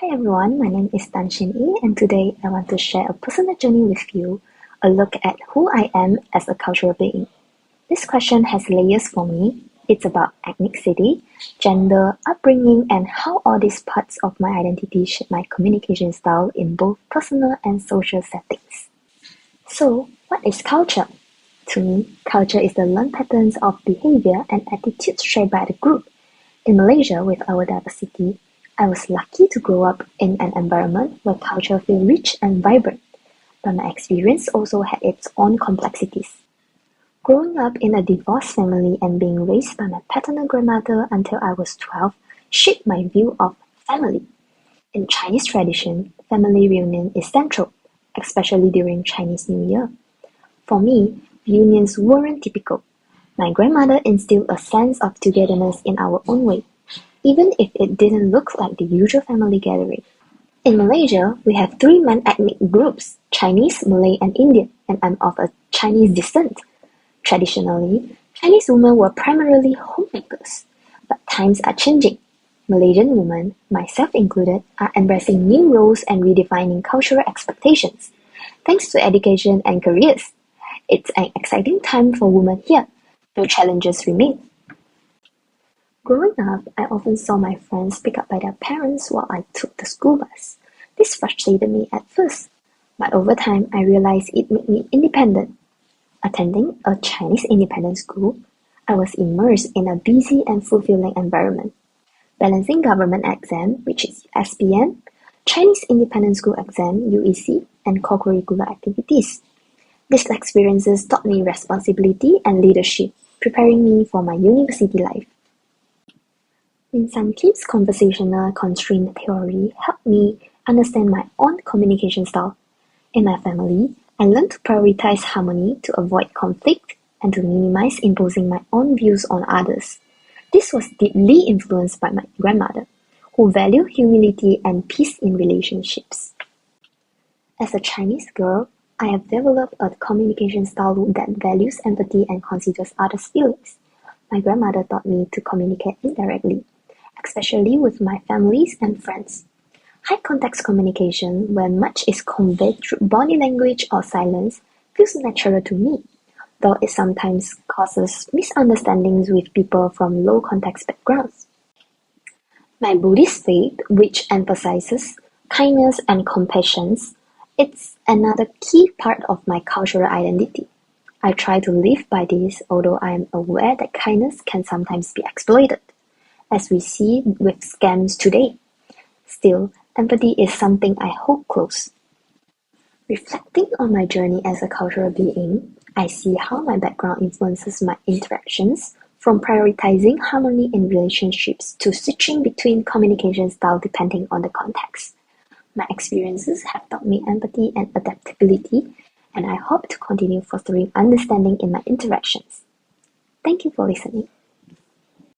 Hi everyone, my name is Shin, and today I want to share a personal journey with you, a look at who I am as a cultural being. This question has layers for me. It's about ethnicity, gender, upbringing, and how all these parts of my identity shape my communication style in both personal and social settings. So, what is culture? To me, culture is the learned patterns of behavior and attitudes shaped by the group. In Malaysia, with our diversity, I was lucky to grow up in an environment where culture feels rich and vibrant, but my experience also had its own complexities. Growing up in a divorced family and being raised by my paternal grandmother until I was 12 shaped my view of family. In Chinese tradition, family reunion is central, especially during Chinese New Year. For me, reunions weren't typical. My grandmother instilled a sense of togetherness in our own way, even if it didn't look like the usual family gathering. In Malaysia, we have three main ethnic groups: Chinese, Malay, and Indian, and I'm of a Chinese descent. Traditionally, Chinese women were primarily homemakers, but times are changing. Malaysian women, myself included, are embracing new roles and redefining cultural expectations. Thanks to education and careers, it's an exciting time for women here, though challenges remain. Growing up, I often saw my friends picked up by their parents while I took the school bus. This frustrated me at first, but over time I realized it made me independent. Attending a Chinese independent school, I was immersed in a busy and fulfilling environment, balancing government exam, which is SPN, Chinese independent school exam, UEC, and co-curricular activities. These experiences taught me responsibility and leadership, preparing me for my university life. Min Kim's conversational constraint theory helped me understand my own communication style. In my family, I learned to prioritize harmony to avoid conflict and to minimize imposing my own views on others. This was deeply influenced by my grandmother, who valued humility and peace in relationships. As a Chinese girl, I have developed a communication style that values empathy and considers others' feelings. My grandmother taught me to communicate indirectly, especially with my families and friends. High context communication, where much is conveyed through body language or silence, feels natural to me, though it sometimes causes misunderstandings with people from low context backgrounds. My Buddhist faith, which emphasizes kindness and compassion, it's another key part of my cultural identity. I try to live by this, although I am aware that kindness can sometimes be exploited, as we see with scams today. Still, empathy is something I hold close. Reflecting on my journey as a cultural being, I see how my background influences my interactions, from prioritizing harmony in relationships to switching between communication style depending on the context. My experiences have taught me empathy and adaptability, and I hope to continue fostering understanding in my interactions. Thank you for listening.